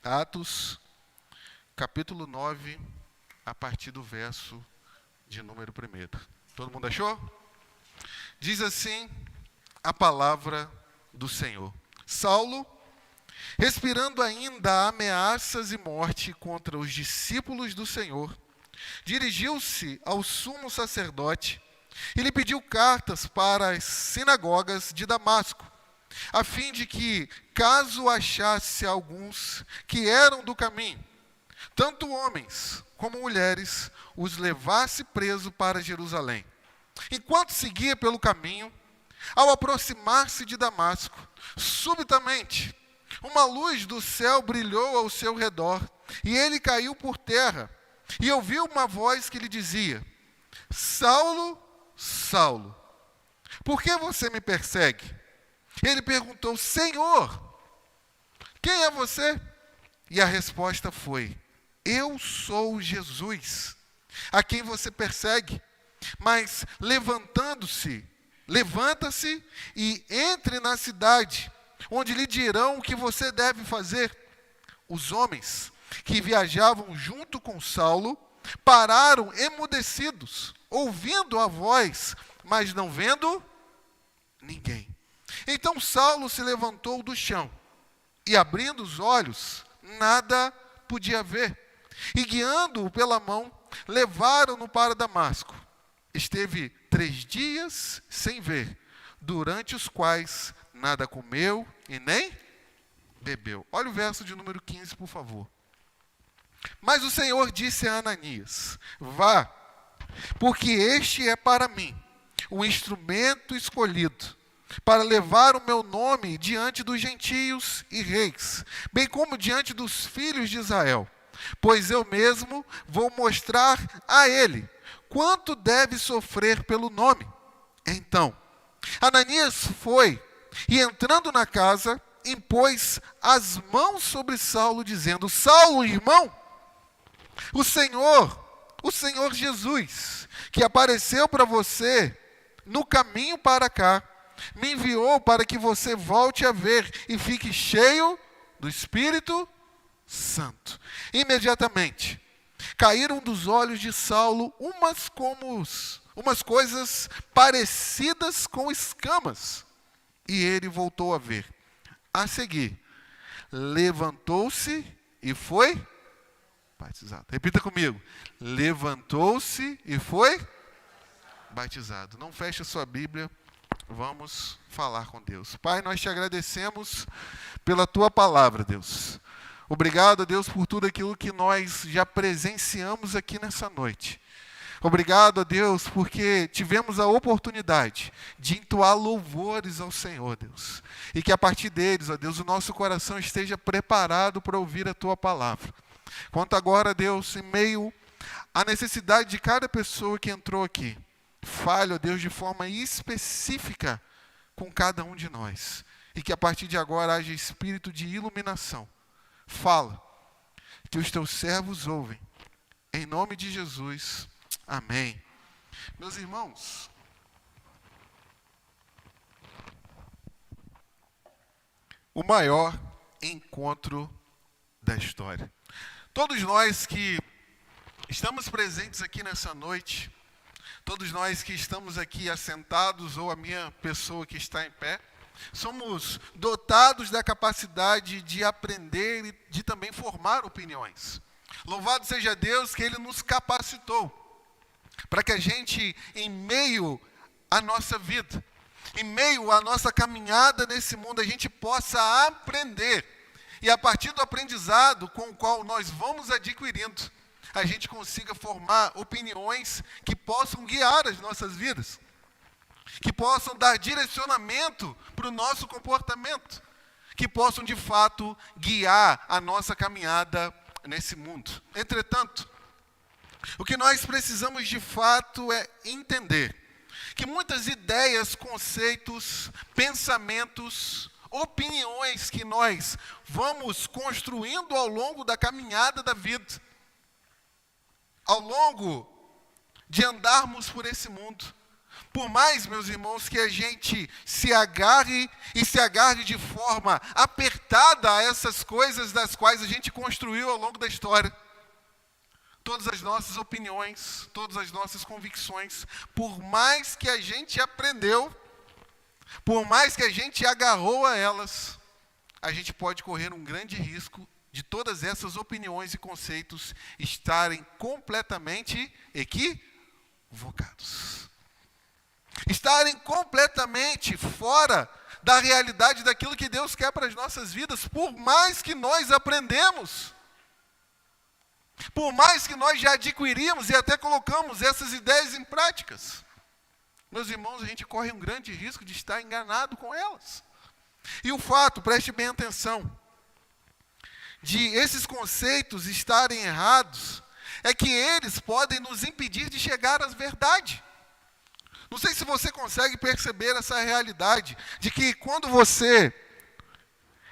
Atos, capítulo 9, a partir do verso de número 1. Todo mundo achou? Diz assim a palavra do Senhor. Saulo, respirando ainda ameaças e morte contra os discípulos do Senhor, dirigiu-se ao sumo sacerdote e lhe pediu cartas para as sinagogas de Damasco, a fim de que, caso achasse alguns que eram do caminho, tanto homens como mulheres, os levasse preso para Jerusalém. Enquanto seguia pelo caminho, ao aproximar-se de Damasco, subitamente, uma luz do céu brilhou ao seu redor, e ele caiu por terra, e ouviu uma voz que lhe dizia: Saulo, Saulo, por que você me persegue? Ele perguntou: Senhor, quem é você? E a resposta foi: eu sou Jesus, a quem você persegue. Mas levanta-se e entre na cidade, onde lhe dirão o que você deve fazer. Os homens que viajavam junto com Saulo pararam emudecidos, ouvindo a voz, mas não vendo ninguém. Então Saulo se levantou do chão e, abrindo os olhos, nada podia ver. E, guiando-o pela mão, levaram-no para Damasco. Esteve 3 dias sem ver, durante os quais nada comeu e nem bebeu. Olha o verso de número 15, por favor. Mas o Senhor disse a Ananias: vá, porque este é para mim o instrumento escolhido, para levar o meu nome diante dos gentios e reis, bem como diante dos filhos de Israel. Pois eu mesmo vou mostrar a ele quanto deve sofrer pelo nome. Então, Ananias foi e, entrando na casa, impôs as mãos sobre Saulo, dizendo: Saulo, irmão, o Senhor Jesus, que apareceu para você no caminho para cá, me enviou para que você volte a ver e fique cheio do Espírito Santo. Imediatamente caíram dos olhos de Saulo umas coisas parecidas com escamas, e ele voltou a ver. A seguir, levantou-se e foi batizado. Repita comigo: levantou-se e foi batizado. Não feche a sua Bíblia. Vamos falar com Deus. Pai, nós te agradecemos pela tua palavra, Deus. Obrigado, Deus, por tudo aquilo que nós já presenciamos aqui nessa noite. Obrigado, Deus, porque tivemos a oportunidade de entoar louvores ao Senhor, Deus. E que a partir deles, ó Deus, o nosso coração esteja preparado para ouvir a tua palavra. Quanto agora, Deus, em meio à necessidade de cada pessoa que entrou aqui, fale, ó Deus, de forma específica com cada um de nós. E que a partir de agora haja espírito de iluminação. Fala, que os teus servos ouvem. Em nome de Jesus, amém. Meus irmãos, o maior encontro da história. Todos nós que estamos presentes aqui nessa noite, todos nós que estamos aqui assentados, ou a minha pessoa que está em pé, somos dotados da capacidade de aprender e de também formar opiniões. Louvado seja Deus que Ele nos capacitou para que a gente, em meio à nossa vida, em meio à nossa caminhada nesse mundo, a gente possa aprender. E a partir do aprendizado com o qual nós vamos adquirindo, a gente consiga formar opiniões que possam guiar as nossas vidas, que possam dar direcionamento para o nosso comportamento, que possam, de fato, guiar a nossa caminhada nesse mundo. Entretanto, o que nós precisamos, de fato, é entender que muitas ideias, conceitos, pensamentos, opiniões que nós vamos construindo ao longo da caminhada da vida, ao longo de andarmos por esse mundo, Por mais, meus irmãos, que a gente se agarre e se agarre de forma apertada a essas coisas das quais a gente construiu ao longo da história, todas as nossas opiniões, todas as nossas convicções, por mais que a gente aprendeu, por mais que a gente agarrou a elas, a gente pode correr um grande risco de todas essas opiniões e conceitos estarem completamente equivocados. Estarem completamente fora da realidade daquilo que Deus quer para as nossas vidas, por mais que nós aprendemos, por mais que nós já adquirimos e até colocamos essas ideias em práticas. Meus irmãos, a gente corre um grande risco de estar enganado com elas. E o fato, preste bem atenção, de esses conceitos estarem errados, é que eles podem nos impedir de chegar à verdade. Não sei se você consegue perceber essa realidade, de que quando você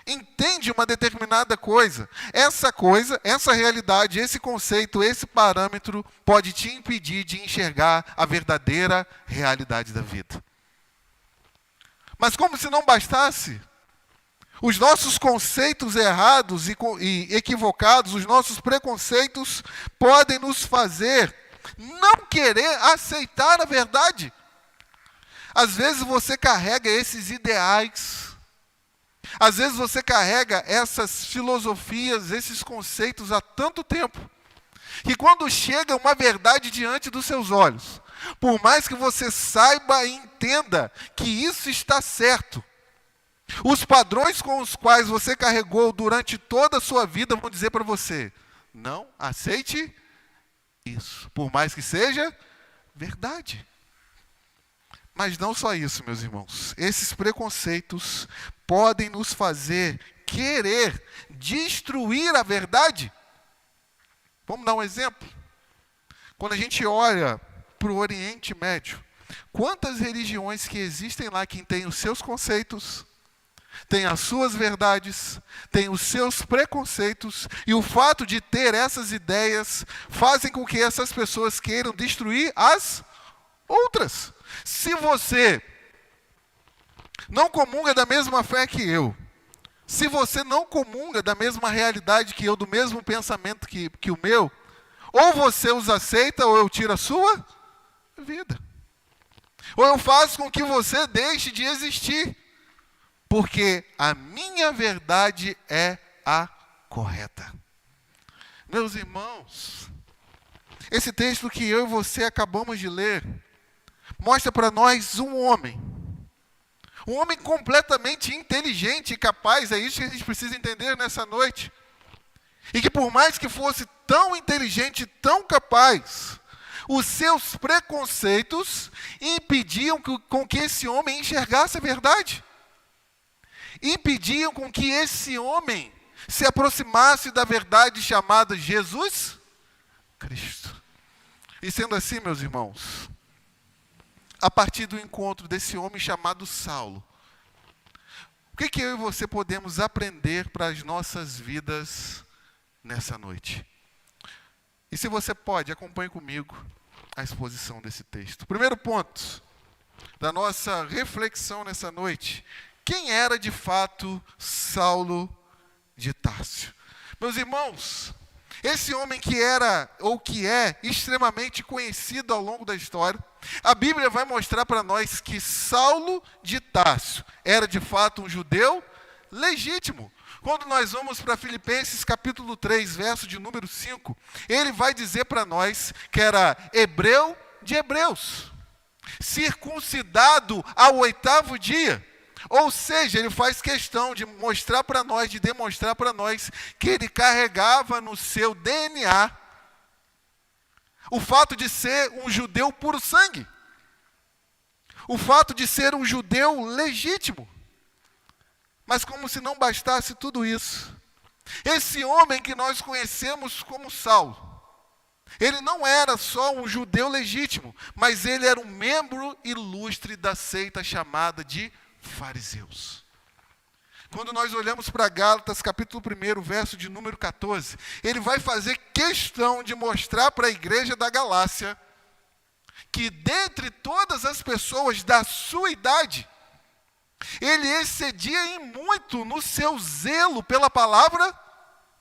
entende uma determinada coisa, essa realidade, esse conceito, esse parâmetro, pode te impedir de enxergar a verdadeira realidade da vida. Mas como se não bastasse, os nossos conceitos errados e equivocados, os nossos preconceitos, podem nos fazer não querer aceitar a verdade. Às vezes você carrega esses ideais, às vezes você carrega essas filosofias, esses conceitos há tanto tempo, que quando chega uma verdade diante dos seus olhos, por mais que você saiba e entenda que isso está certo, os padrões com os quais você carregou durante toda a sua vida vão dizer para você: não aceite isso, por mais que seja verdade. Mas não só isso, meus irmãos. Esses preconceitos podem nos fazer querer destruir a verdade. Vamos dar um exemplo? Quando a gente olha para o Oriente Médio, quantas religiões que existem lá que têm os seus conceitos, têm as suas verdades, têm os seus preconceitos, e o fato de ter essas ideias fazem com que essas pessoas queiram destruir as outras. Se você não comunga da mesma fé que eu, se você não comunga da mesma realidade que eu, do mesmo pensamento que o meu, ou você os aceita, ou eu tiro a sua vida. Ou eu faço com que você deixe de existir, porque a minha verdade é a correta. Meus irmãos, esse texto que eu e você acabamos de ler, mostra para nós um homem completamente inteligente e capaz, é isso que a gente precisa entender nessa noite. E que por mais que fosse tão inteligente, tão capaz, os seus preconceitos impediam com que esse homem enxergasse a verdade. Impediam com que esse homem se aproximasse da verdade chamada Jesus Cristo. E sendo assim, meus irmãos, a partir do encontro desse homem chamado Saulo, o que eu e você podemos aprender para as nossas vidas nessa noite? E se você pode, acompanhe comigo a exposição desse texto. Primeiro ponto da nossa reflexão nessa noite: quem era de fato Saulo de Tarso? Meus irmãos, esse homem que era ou que é extremamente conhecido ao longo da história, a Bíblia vai mostrar para nós que Saulo de Tarso era de fato um judeu legítimo. Quando nós vamos para Filipenses capítulo 3, verso de número 5, ele vai dizer para nós que era hebreu de hebreus, circuncidado ao 8º dia. Ou seja, ele faz questão de mostrar para nós, de demonstrar para nós que ele carregava no seu DNA o fato de ser um judeu puro sangue, o fato de ser um judeu legítimo. Mas como se não bastasse tudo isso, esse homem que nós conhecemos como Saulo, ele não era só um judeu legítimo, mas ele era um membro ilustre da seita chamada de fariseus. Quando nós olhamos para Gálatas, capítulo 1, verso de número 14, ele vai fazer questão de mostrar para a igreja da Galácia que dentre todas as pessoas da sua idade, ele excedia em muito no seu zelo pela palavra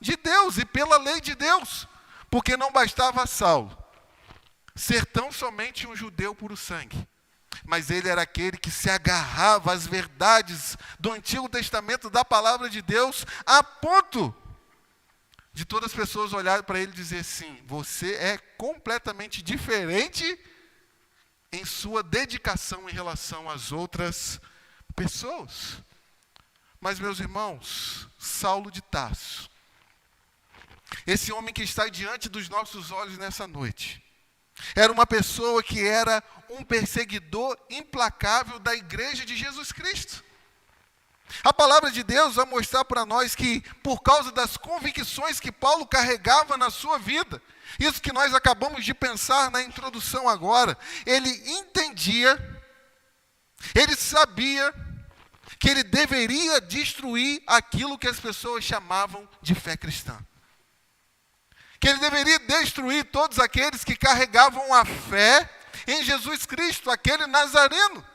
de Deus e pela lei de Deus, porque não bastava a Saulo ser tão somente um judeu puro sangue, mas ele era aquele que se agarrava às verdades do Antigo Testamento, da palavra de Deus, a ponto de todas as pessoas olharem para ele e dizer assim: você é completamente diferente em sua dedicação em relação às outras pessoas. Mas, meus irmãos, Saulo de Tarso, esse homem que está diante dos nossos olhos nessa noite, era uma pessoa que era um perseguidor implacável da igreja de Jesus Cristo. A palavra de Deus vai mostrar para nós que, por causa das convicções que Paulo carregava na sua vida, isso que nós acabamos de pensar na introdução agora, ele entendia, ele sabia que ele deveria destruir aquilo que as pessoas chamavam de fé cristã. Que ele deveria destruir todos aqueles que carregavam a fé em Jesus Cristo, aquele Nazareno.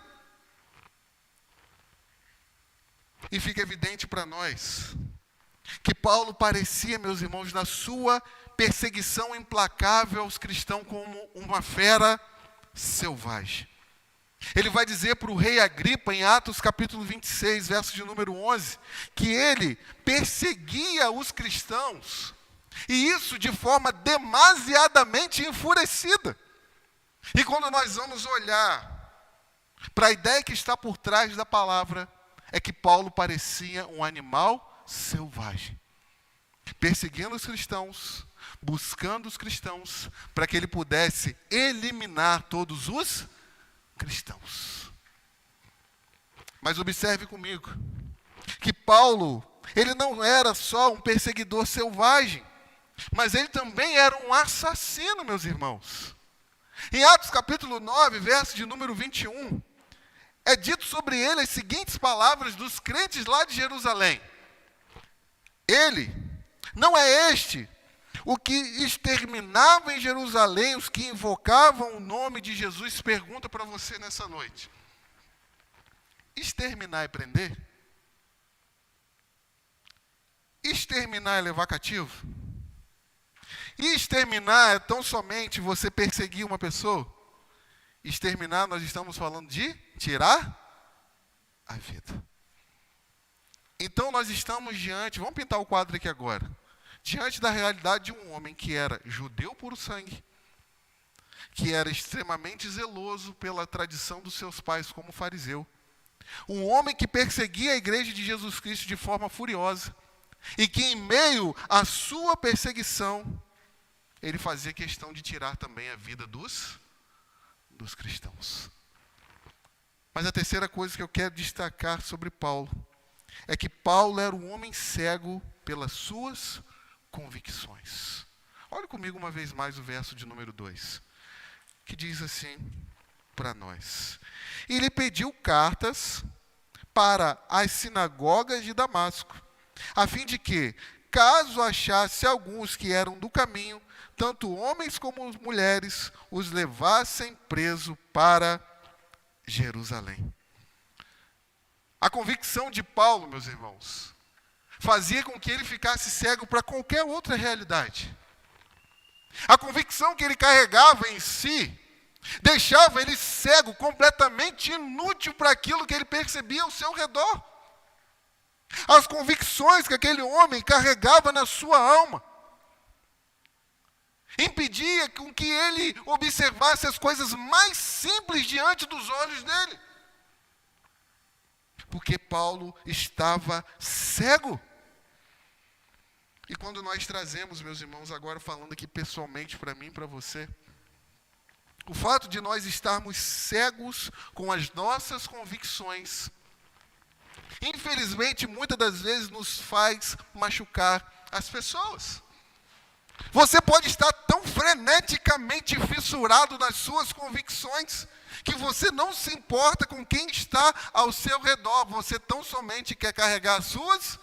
E fica evidente para nós que Paulo parecia, meus irmãos, na sua perseguição implacável aos cristãos como uma fera selvagem. Ele vai dizer para o rei Agripa, em Atos capítulo 26, verso de número 11, que ele perseguia os cristãos, e isso de forma demasiadamente enfurecida. E quando nós vamos olhar para a ideia que está por trás da palavra, é que Paulo parecia um animal selvagem, perseguindo os cristãos, buscando os cristãos, para que ele pudesse eliminar todos os cristãos. Mas observe comigo, que Paulo, ele não era só um perseguidor selvagem, mas ele também era um assassino, meus irmãos. Em Atos capítulo 9, verso de número 21, é dito sobre ele as seguintes palavras dos crentes lá de Jerusalém: ele não é este o que exterminava em Jerusalém os que invocavam o nome de Jesus? Pergunta para você nessa noite: exterminar é prender? Exterminar é levar cativo? Exterminar é tão somente você perseguir uma pessoa? Exterminar, nós estamos falando de tirar a vida. Então nós estamos diante, vamos pintar o quadro aqui agora, diante da realidade de um homem que era judeu puro sangue, que era extremamente zeloso pela tradição dos seus pais como fariseu, um homem que perseguia a igreja de Jesus Cristo de forma furiosa, e que em meio à sua perseguição, ele fazia questão de tirar também a vida dos cristãos. Mas a terceira coisa que eu quero destacar sobre Paulo é que Paulo era um homem cego pelas suas convicções. Olhe comigo uma vez mais o verso de número 2, que diz assim para nós: e ele pediu cartas para as sinagogas de Damasco, a fim de que, caso achasse alguns que eram do caminho, tanto homens como mulheres, os levassem preso para Jerusalém. A convicção de Paulo, meus irmãos, fazia com que ele ficasse cego para qualquer outra realidade. A convicção que ele carregava em si deixava ele cego, completamente inútil para aquilo que ele percebia ao seu redor. As convicções que aquele homem carregava na sua alma impedia com que ele observasse as coisas mais simples diante dos olhos dele. Porque Paulo estava cego. E quando nós trazemos, meus irmãos, agora falando aqui pessoalmente para mim e para você, o fato de nós estarmos cegos com as nossas convicções, infelizmente, muitas das vezes nos faz machucar as pessoas. Você pode estar tão freneticamente fissurado nas suas convicções que você não se importa com quem está ao seu redor. Você tão somente quer carregar as suas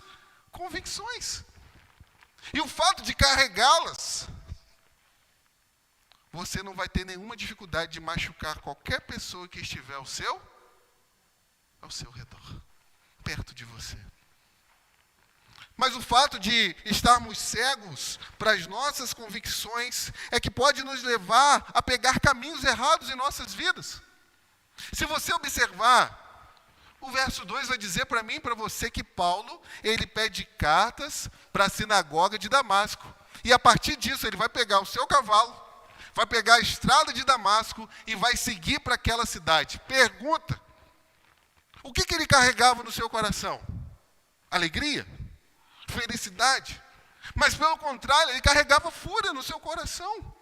convicções. E o fato de carregá-las você não vai ter nenhuma dificuldade de machucar qualquer pessoa que estiver ao seu redor, perto de você. Mas o fato de estarmos cegos para as nossas convicções é que pode nos levar a pegar caminhos errados em nossas vidas. Se você observar, o verso 2 vai dizer para mim e para você que Paulo, ele pede cartas para a sinagoga de Damasco. E a partir disso ele vai pegar o seu cavalo, vai pegar a estrada de Damasco e vai seguir para aquela cidade. Pergunta, o que ele carregava no seu coração? Alegria? Felicidade? Mas pelo contrário, ele carregava fúria no seu coração.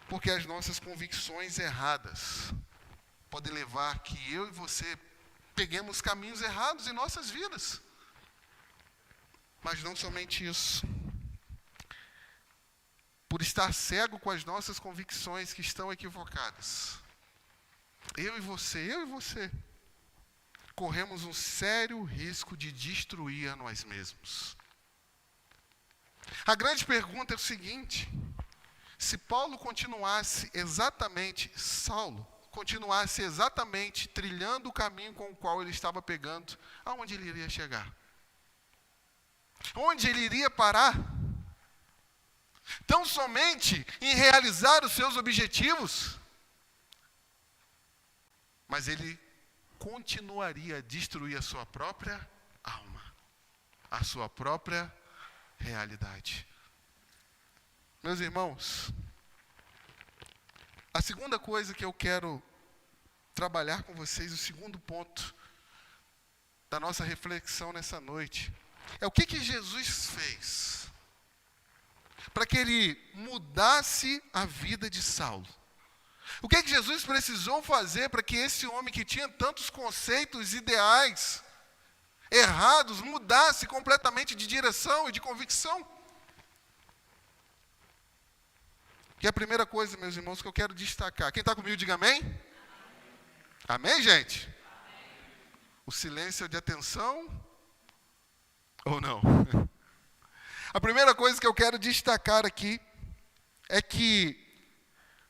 Porque as nossas convicções erradas podem levar que eu e você peguemos caminhos errados em nossas vidas. Mas não somente isso. Por estar cego com as nossas convicções que estão equivocadas, eu e você, corremos um sério risco de destruir a nós mesmos. A grande pergunta é o seguinte: se Paulo Saulo continuasse exatamente trilhando o caminho com o qual ele estava pegando, aonde ele iria chegar? Onde ele iria parar? Tão somente em realizar os seus objetivos? Mas ele continuaria a destruir a sua própria alma, a sua própria realidade. Meus irmãos, a segunda coisa que eu quero trabalhar com vocês, o segundo ponto da nossa reflexão nessa noite, é o que Jesus fez para que ele mudasse a vida de Saulo. O que Jesus precisou fazer para que esse homem que tinha tantos conceitos, ideais errados, mudasse completamente de direção e de convicção? Que é a primeira coisa, meus irmãos, que eu quero destacar. Quem está comigo, diga amém. Amém, gente? Amém. O silêncio é de atenção ou não? A primeira coisa que eu quero destacar aqui é que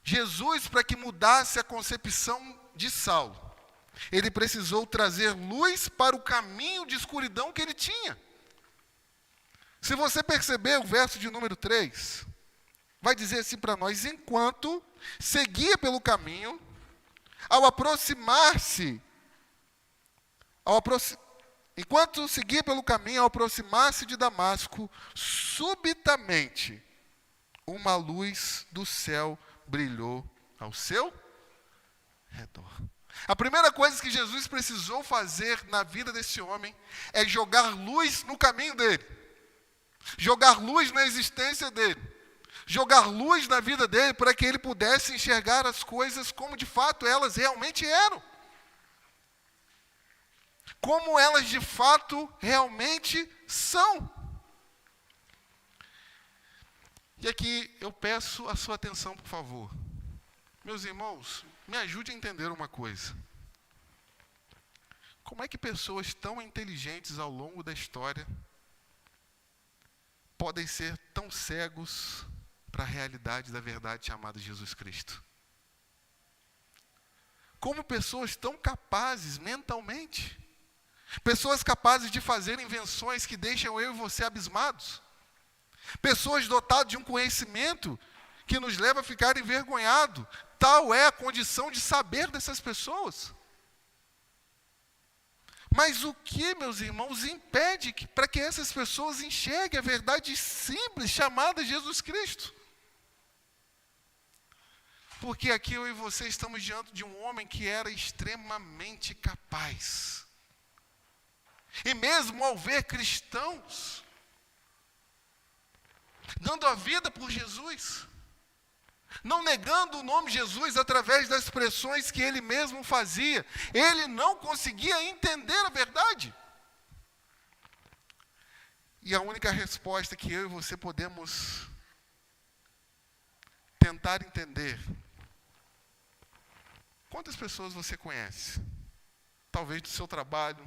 Jesus, para que mudasse a concepção de Saulo, ele precisou trazer luz para o caminho de escuridão que ele tinha. Se você perceber o verso de número 3, vai dizer assim para nós: enquanto seguia pelo caminho, enquanto seguia pelo caminho, ao aproximar-se de Damasco, subitamente uma luz do céu brilhou ao seu redor. A primeira coisa que Jesus precisou fazer na vida desse homem é jogar luz no caminho dele, jogar luz na existência dele, jogar luz na vida dele para que ele pudesse enxergar as coisas como de fato elas realmente eram. Como elas de fato realmente são. E aqui eu peço a sua atenção, por favor. Meus irmãos, me ajude a entender uma coisa. Como é que pessoas tão inteligentes ao longo da história podem ser tão cegos para a realidade da verdade chamada Jesus Cristo? Como pessoas tão capazes mentalmente, pessoas capazes de fazer invenções que deixam eu e você abismados, pessoas dotadas de um conhecimento que nos leva a ficar envergonhados. Tal é a condição de saber dessas pessoas. Mas o que, meus irmãos, impede para que essas pessoas enxerguem a verdade simples chamada Jesus Cristo? Porque aqui eu e você estamos diante de um homem que era extremamente capaz. E mesmo ao ver cristãos dando a vida por Jesus, não negando o nome Jesus através das expressões que ele mesmo fazia, ele não conseguia entender a verdade. E a única resposta que eu e você podemos tentar entender: quantas pessoas você conhece? Talvez do seu trabalho,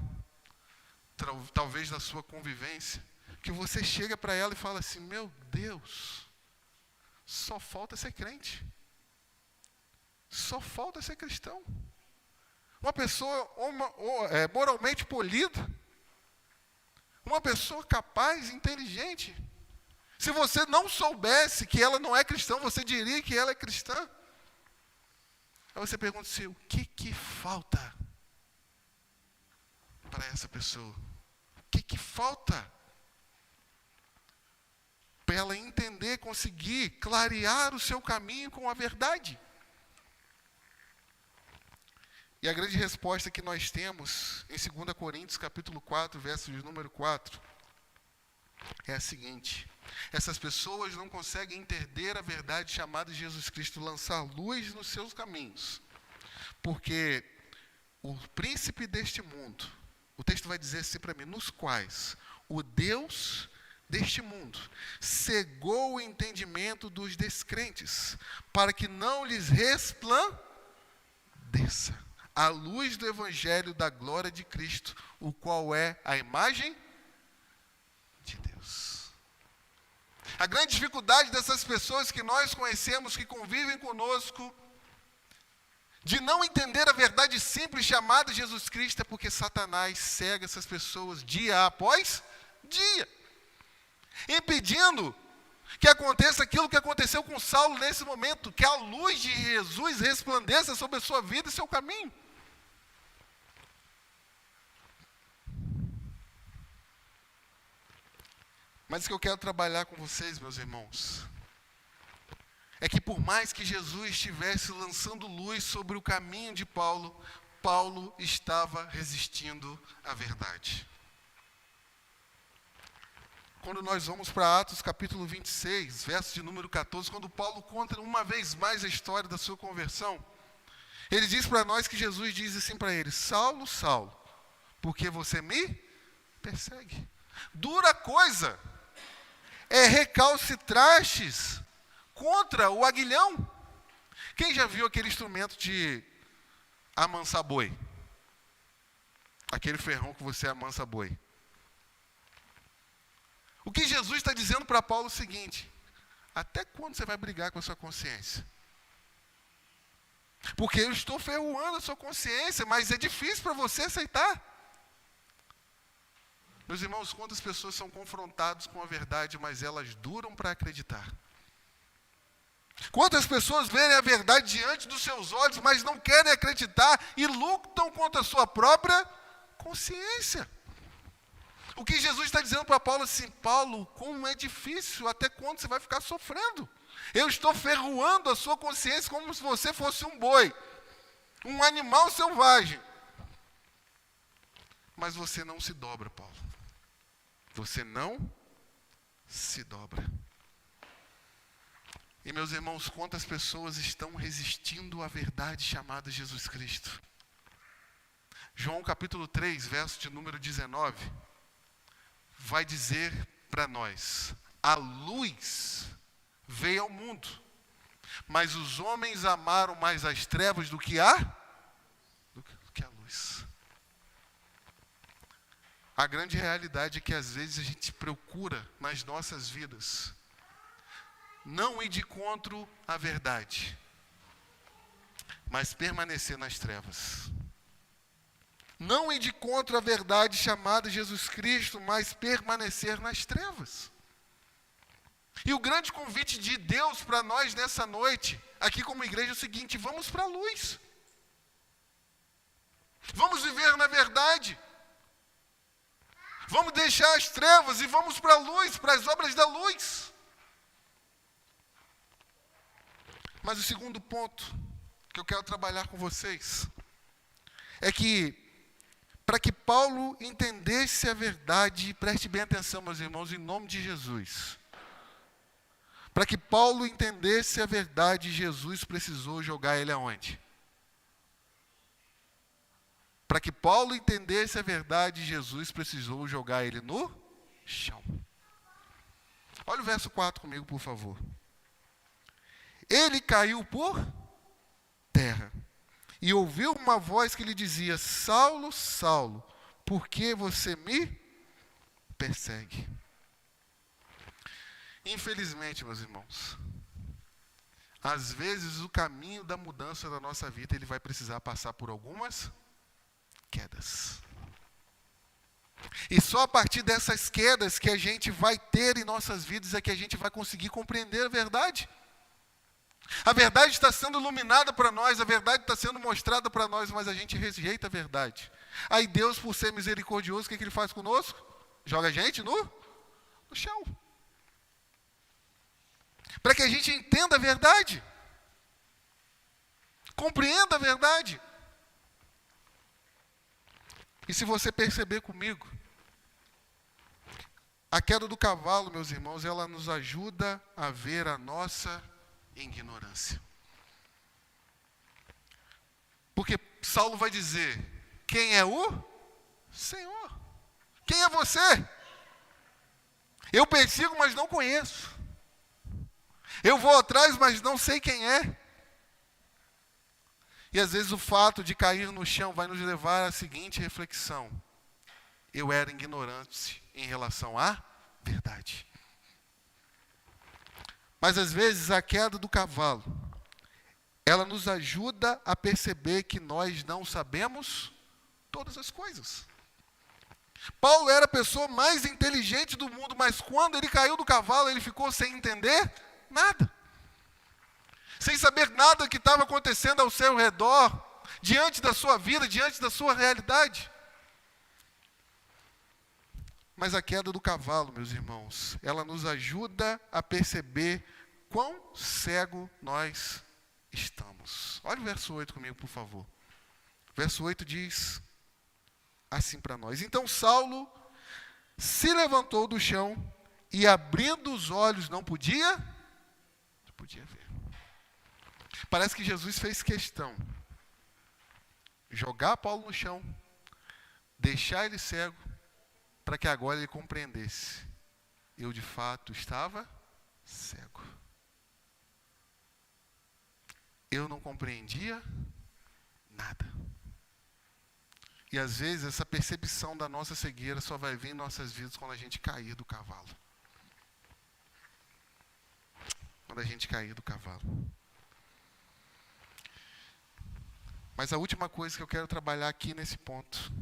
talvez da sua convivência, que você chega para ela e fala assim: meu Deus, só falta ser crente. Só falta ser cristão. Uma pessoa moralmente polida. Uma pessoa capaz, inteligente. Se você não soubesse que ela não é cristã, você diria que ela é cristã. Aí você pergunta-se, o que falta para essa pessoa? O que falta para ela entender, conseguir clarear o seu caminho com a verdade? E a grande resposta que nós temos em 2 Coríntios, capítulo 4, verso de número 4, é a seguinte: essas pessoas não conseguem entender a verdade chamada Jesus Cristo, lançar luz nos seus caminhos, porque o príncipe deste mundo, o texto vai dizer assim para mim, nos quais o Deus deste mundo cegou o entendimento dos descrentes, para que não lhes resplandeça a luz do evangelho da glória de Cristo, o qual é a imagem de Deus. A grande dificuldade dessas pessoas que nós conhecemos, que convivem conosco, de não entender a verdade simples chamada Jesus Cristo, é porque Satanás cega essas pessoas dia após dia, impedindo que aconteça aquilo que aconteceu com Saulo nesse momento, que a luz de Jesus resplandeça sobre a sua vida e seu caminho. Mas o que eu quero trabalhar com vocês, meus irmãos, é que por mais que Jesus estivesse lançando luz sobre o caminho de Paulo, Paulo estava resistindo à verdade. Quando nós vamos para Atos capítulo 26, verso de número 14, quando Paulo conta uma vez mais a história da sua conversão, ele diz para nós que Jesus diz assim para ele: Saulo, Saulo, por que você me persegue? Dura coisa é recalcitrastes contra o aguilhão. Quem já viu aquele instrumento de amansar boi? Aquele ferrão que você amansa boi. O que Jesus está dizendo para Paulo é o seguinte: até quando você vai brigar com a sua consciência? Porque eu estou ferroando a sua consciência, mas é difícil para você aceitar. Meus irmãos, quantas pessoas são confrontadas com a verdade, mas elas duram para acreditar? Quantas pessoas veem a verdade diante dos seus olhos, mas não querem acreditar e lutam contra a sua própria consciência? O que Jesus está dizendo para Paulo é assim: Paulo, como é difícil, até quando você vai ficar sofrendo? Eu estou ferroando a sua consciência como se você fosse um boi, um animal selvagem. Mas você não se dobra, Paulo. Você não se dobra. E meus irmãos, quantas pessoas estão resistindo à verdade chamada Jesus Cristo? João capítulo 3, verso de número 19, vai dizer para nós: a luz veio ao mundo, mas os homens amaram mais as trevas do que a luz. A grande realidade é que às vezes a gente procura nas nossas vidas não ir de encontro à verdade, mas permanecer nas trevas. Não ir de encontro à verdade chamada Jesus Cristo, mas permanecer nas trevas. E o grande convite de Deus para nós nessa noite, aqui como igreja, é o seguinte: vamos para a luz. Vamos viver na verdade. Vamos deixar as trevas e vamos para a luz, para as obras da luz. Mas o segundo ponto que eu quero trabalhar com vocês é que, para que Paulo entendesse a verdade, preste bem atenção, meus irmãos, em nome de Jesus. Para que Paulo entendesse a verdade, Jesus precisou jogar ele aonde? Para que Paulo entendesse a verdade, Jesus precisou jogar ele no chão. Olha o verso 4 comigo, por favor. Ele caiu por terra e ouviu uma voz que lhe dizia: Saulo, Saulo, por que você me persegue? Infelizmente, meus irmãos, Às vezes, o caminho da mudança da nossa vida, ele vai precisar passar por algumas quedas. E só a partir dessas quedas que a gente vai ter em nossas vidas é que a gente vai conseguir compreender a verdade. A verdade está sendo iluminada para nós, a verdade está sendo mostrada para nós, mas a gente rejeita a verdade. Aí Deus, por ser misericordioso, o que Ele faz conosco? Joga a gente no chão. Para que a gente entenda a verdade. Compreenda a verdade. E se você perceber comigo, a queda do cavalo, meus irmãos, ela nos ajuda a ver a nossa ignorância. Porque Saulo vai dizer, quem é o Senhor? Quem é você? Eu persigo, mas não conheço. Eu vou atrás, mas não sei quem é. E às vezes o fato de cair no chão vai nos levar à seguinte reflexão. Eu era ignorante em relação à verdade. Mas às vezes a queda do cavalo, ela nos ajuda a perceber que nós não sabemos todas as coisas. Paulo era a pessoa mais inteligente do mundo, mas quando ele caiu do cavalo, ele ficou sem entender nada. Sem saber nada que estava acontecendo ao seu redor, diante da sua vida, diante da sua realidade. Mas a queda do cavalo, meus irmãos, ela nos ajuda a perceber quão cego nós estamos. Olha o verso 8 comigo, por favor. Verso 8 diz assim para nós. Então Saulo se levantou do chão e abrindo os olhos não podia ver. Parece que Jesus fez questão de jogar Paulo no chão, deixar ele cego, para que agora ele compreendesse. Eu de fato estava cego. Eu não compreendia nada. E às vezes essa percepção da nossa cegueira só vai vir em nossas vidas quando a gente cair do cavalo. Quando a gente cair do cavalo. Mas a última coisa que eu quero trabalhar aqui nesse ponto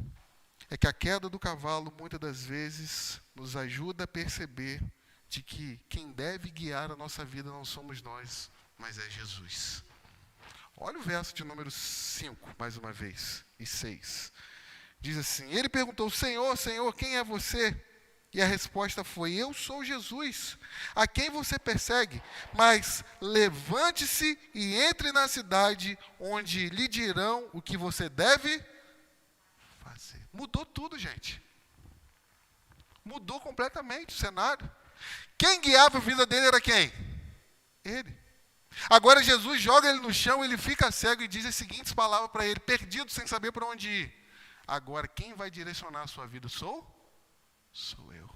é que a queda do cavalo, muitas das vezes, nos ajuda a perceber de que quem deve guiar a nossa vida não somos nós, mas é Jesus. Olha o verso de número 5, mais uma vez, e 6. Diz assim, ele perguntou, Senhor, Senhor, quem é você? E a resposta foi, eu sou Jesus, a quem você persegue, mas levante-se e entre na cidade, onde lhe dirão o que você deve fazer. Mudou tudo, gente. Mudou completamente o cenário. Quem guiava a vida dele era quem? Ele. Agora Jesus joga ele no chão, ele fica cego e diz as seguintes palavras para ele, perdido sem saber para onde ir. Agora, quem vai direcionar a sua vida sou eu.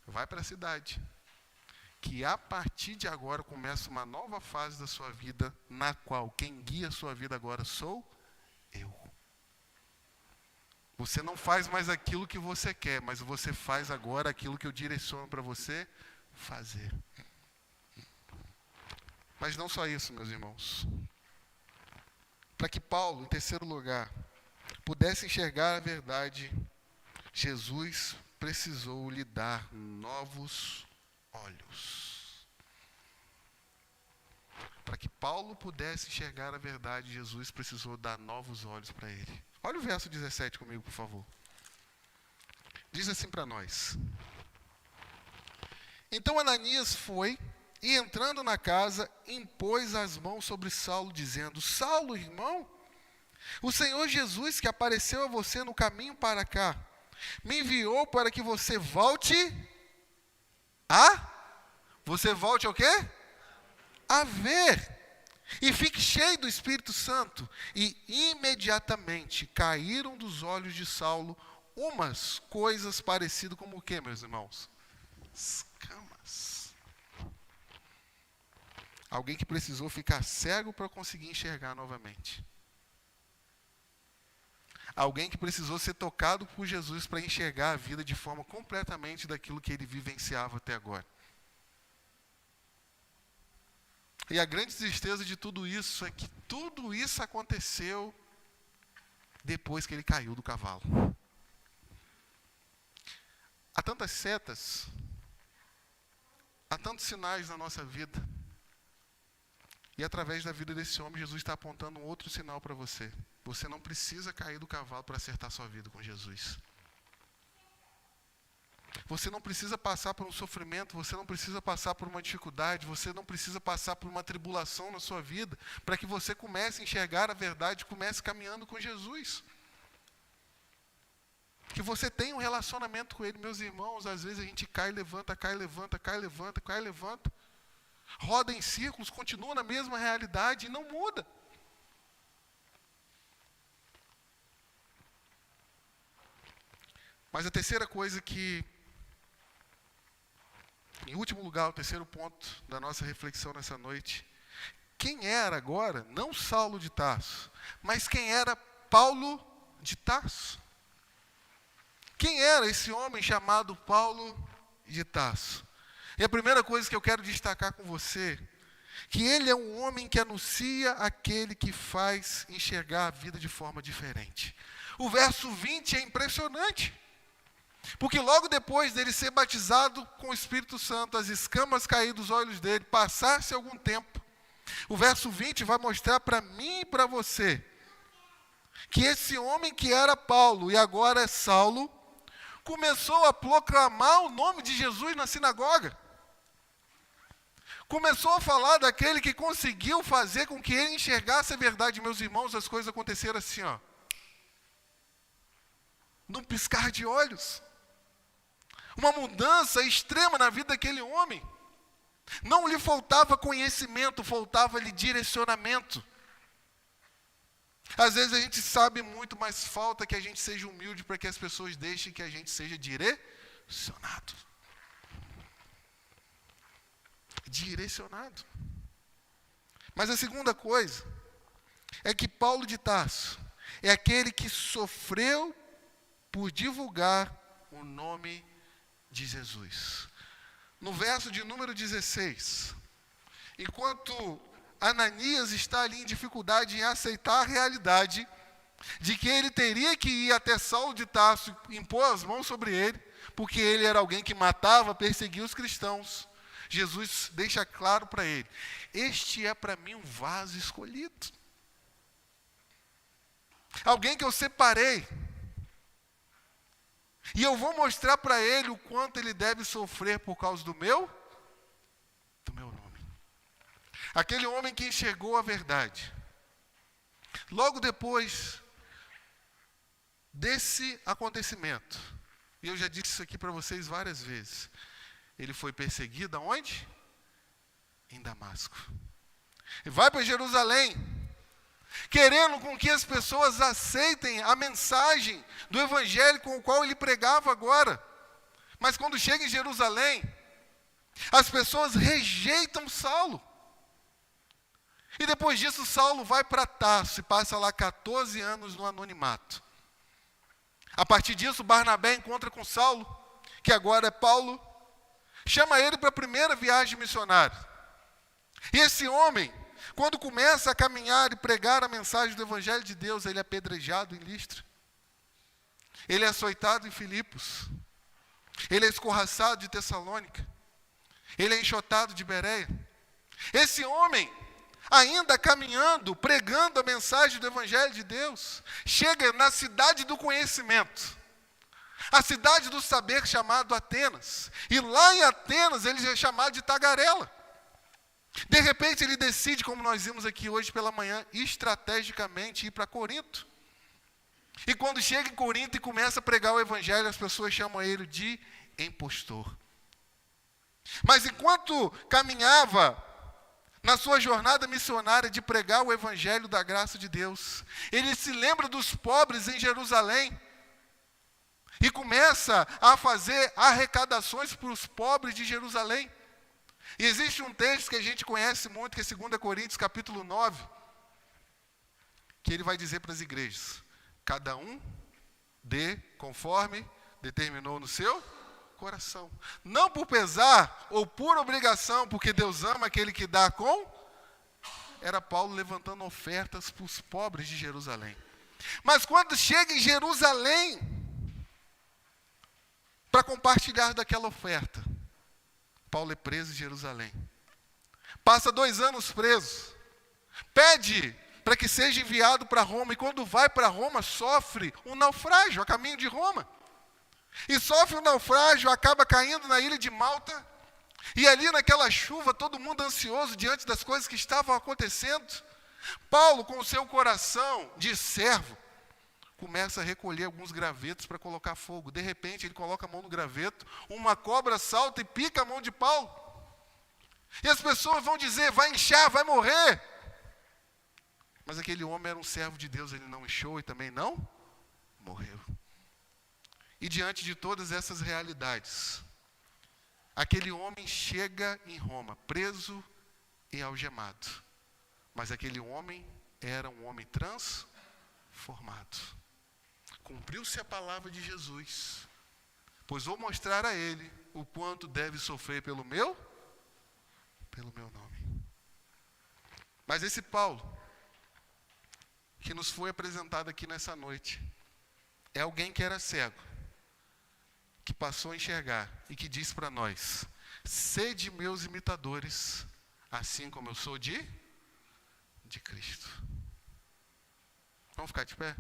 Vai para a cidade. Que a partir de agora começa uma nova fase da sua vida, na qual quem guia a sua vida agora sou eu. Você não faz mais aquilo que você quer, mas você faz agora aquilo que eu direciono para você fazer. Mas não só isso, meus irmãos. Para que Paulo, em terceiro lugar, pudesse enxergar a verdade, Jesus precisou lhe dar novos olhos. Para que Paulo pudesse enxergar a verdade, Jesus precisou dar novos olhos para ele. Olha o verso 17 comigo, por favor. Diz assim para nós. Então Ananias foi e entrando na casa, impôs as mãos sobre Saulo, dizendo, Saulo, irmão, o Senhor Jesus que apareceu a você no caminho para cá, me enviou para que você volte ao quê? A ver. E fique cheio do Espírito Santo. E imediatamente caíram dos olhos de Saulo umas coisas parecidas como o quê, meus irmãos? Escamas. Alguém que precisou ficar cego para conseguir enxergar novamente. Alguém que precisou ser tocado por Jesus para enxergar a vida de forma completamente daquilo que ele vivenciava até agora. E a grande tristeza de tudo isso é que tudo isso aconteceu depois que ele caiu do cavalo. Há tantas setas, há tantos sinais na nossa vida. E através da vida desse homem, Jesus está apontando um outro sinal para você. Você não precisa cair do cavalo para acertar sua vida com Jesus. Você não precisa passar por um sofrimento, você não precisa passar por uma dificuldade, você não precisa passar por uma tribulação na sua vida, para que você comece a enxergar a verdade, comece caminhando com Jesus. Que você tenha um relacionamento com Ele. Meus irmãos, às vezes a gente cai, levanta, cai, levanta, cai, levanta, cai, levanta. Roda em círculos, continua na mesma realidade e não muda. Mas a terceira coisa que, em último lugar, o terceiro ponto da nossa reflexão nessa noite, quem era agora, não Saulo de Tarso, mas quem era Paulo de Tarso? Quem era esse homem chamado Paulo de Tarso? E a primeira coisa que eu quero destacar com você, que ele é um homem que anuncia aquele que faz enxergar a vida de forma diferente. O verso 20 é impressionante, porque logo depois dele ser batizado com o Espírito Santo, as escamas caírem dos olhos dele, passasse algum tempo, o verso 20 vai mostrar para mim e para você, que esse homem que era Paulo e agora é Saulo, começou a proclamar o nome de Jesus na sinagoga. Começou a falar daquele que conseguiu fazer com que ele enxergasse a verdade. Meus irmãos, as coisas aconteceram assim, num piscar de olhos. Uma mudança extrema na vida daquele homem. Não lhe faltava conhecimento, faltava-lhe direcionamento. Às vezes a gente sabe muito, mas falta que a gente seja humilde para que as pessoas deixem que a gente seja direcionado. Direcionado. Mas a segunda coisa é que Paulo de Tarso é aquele que sofreu por divulgar o nome de Jesus. No verso de número 16, enquanto Ananias está ali em dificuldade em aceitar a realidade de que ele teria que ir até Saulo de Tarso e impor as mãos sobre ele, porque ele era alguém que matava, perseguia os cristãos. Jesus deixa claro para ele: este é para mim um vaso escolhido. Alguém que eu separei. E eu vou mostrar para ele o quanto ele deve sofrer por causa do meu nome. Aquele homem que enxergou a verdade. Logo depois desse acontecimento, e eu já disse isso aqui para vocês várias vezes, ele foi perseguido aonde? Em Damasco. E vai para Jerusalém, querendo com que as pessoas aceitem a mensagem do evangelho com o qual ele pregava agora. Mas quando chega em Jerusalém, as pessoas rejeitam Saulo. E depois disso, Saulo vai para Tarso e passa lá 14 anos no anonimato. A partir disso, Barnabé encontra com Saulo, que agora é Paulo, chama ele para a primeira viagem missionária. E esse homem, quando começa a caminhar e pregar a mensagem do Evangelho de Deus, ele é apedrejado em Listra. Ele é açoitado em Filipos. Ele é escorraçado de Tessalônica. Ele é enxotado de Bereia. Esse homem, ainda caminhando, pregando a mensagem do Evangelho de Deus, chega na cidade do conhecimento, a cidade do saber, chamado Atenas. E lá em Atenas ele é chamado de tagarela. De repente ele decide, como nós vimos aqui hoje pela manhã, estrategicamente ir para Corinto. E quando chega em Corinto e começa a pregar o Evangelho, as pessoas chamam ele de impostor. Mas enquanto caminhava na sua jornada missionária de pregar o Evangelho da graça de Deus, ele se lembra dos pobres em Jerusalém e começa a fazer arrecadações para os pobres de Jerusalém. E existe um texto que a gente conhece muito, que é 2 Coríntios capítulo 9, que ele vai dizer para as igrejas: cada um dê conforme determinou no seu coração. Não por pesar ou por obrigação, porque Deus ama aquele que dá com era Paulo levantando ofertas para os pobres de Jerusalém. Mas quando chega em Jerusalém, para compartilhar daquela oferta, Paulo é preso em Jerusalém. Passa 2 anos preso. Pede para que seja enviado para Roma. E quando vai para Roma, sofre um naufrágio a caminho de Roma. E sofre um naufrágio, acaba caindo na ilha de Malta. E ali naquela chuva, todo mundo ansioso diante das coisas que estavam acontecendo. Paulo, com o seu coração de servo, começa a recolher alguns gravetos para colocar fogo. De repente, ele coloca a mão no graveto, uma cobra salta e pica a mão de Paulo. E as pessoas vão dizer, vai inchar, vai morrer. Mas aquele homem era um servo de Deus, ele não inchou e também não morreu. E diante de todas essas realidades, aquele homem chega em Roma, preso e algemado. Mas aquele homem era um homem transformado. Cumpriu-se a palavra de Jesus, pois vou mostrar a ele o quanto deve sofrer pelo meu nome. Mas esse Paulo, que nos foi apresentado aqui nessa noite, é alguém que era cego, que passou a enxergar e que diz para nós, sede meus imitadores, assim como eu sou de Cristo. Vamos ficar de pé?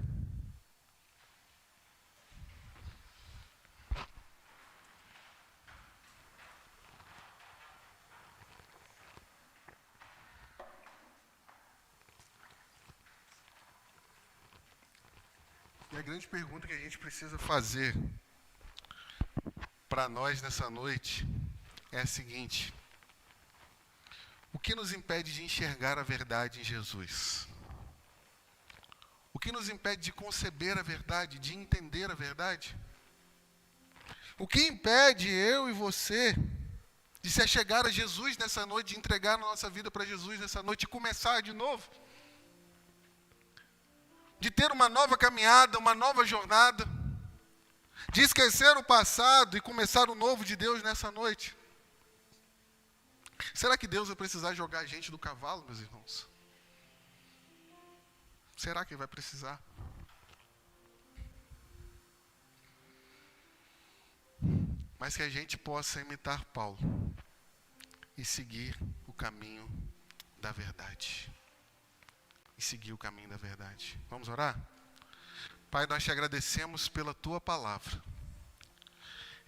E a grande pergunta que a gente precisa fazer para nós nessa noite é a seguinte: o que nos impede de enxergar a verdade em Jesus? O que nos impede de conceber a verdade, de entender a verdade? O que impede eu e você de se achegar a Jesus nessa noite, de entregar a nossa vida para Jesus nessa noite, de começar de novo? De ter uma nova caminhada, uma nova jornada, de esquecer o passado e começar o novo de Deus nessa noite? Será que Deus vai precisar jogar a gente do cavalo, meus irmãos? Será que vai precisar? Mas que a gente possa imitar Paulo e seguir o caminho da verdade. E seguir o caminho da verdade. Vamos orar? Pai, nós te agradecemos pela tua palavra.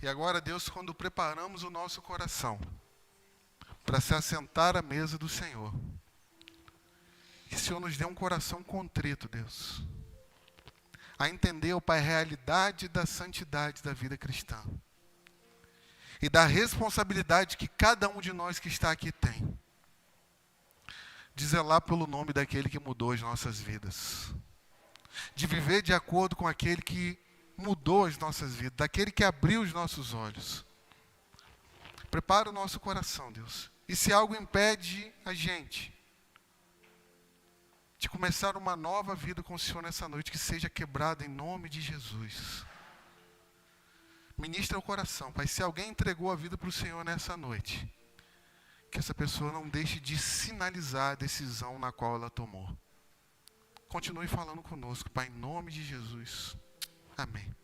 E agora, Deus, quando preparamos o nosso coração para se assentar à mesa do Senhor, que o Senhor nos dê um coração contrito, Deus, a entender, ó Pai, a realidade da santidade da vida cristã e da responsabilidade que cada um de nós que está aqui tem de zelar pelo nome daquele que mudou as nossas vidas, de viver de acordo com aquele que mudou as nossas vidas, daquele que abriu os nossos olhos. Prepara o nosso coração, Deus. E se algo impede a gente de começar uma nova vida com o Senhor nessa noite, que seja quebrado em nome de Jesus. Ministra o coração, Pai. Se alguém entregou a vida para o Senhor nessa noite, que essa pessoa não deixe de sinalizar a decisão na qual ela tomou. Continue falando conosco, Pai, em nome de Jesus. Amém.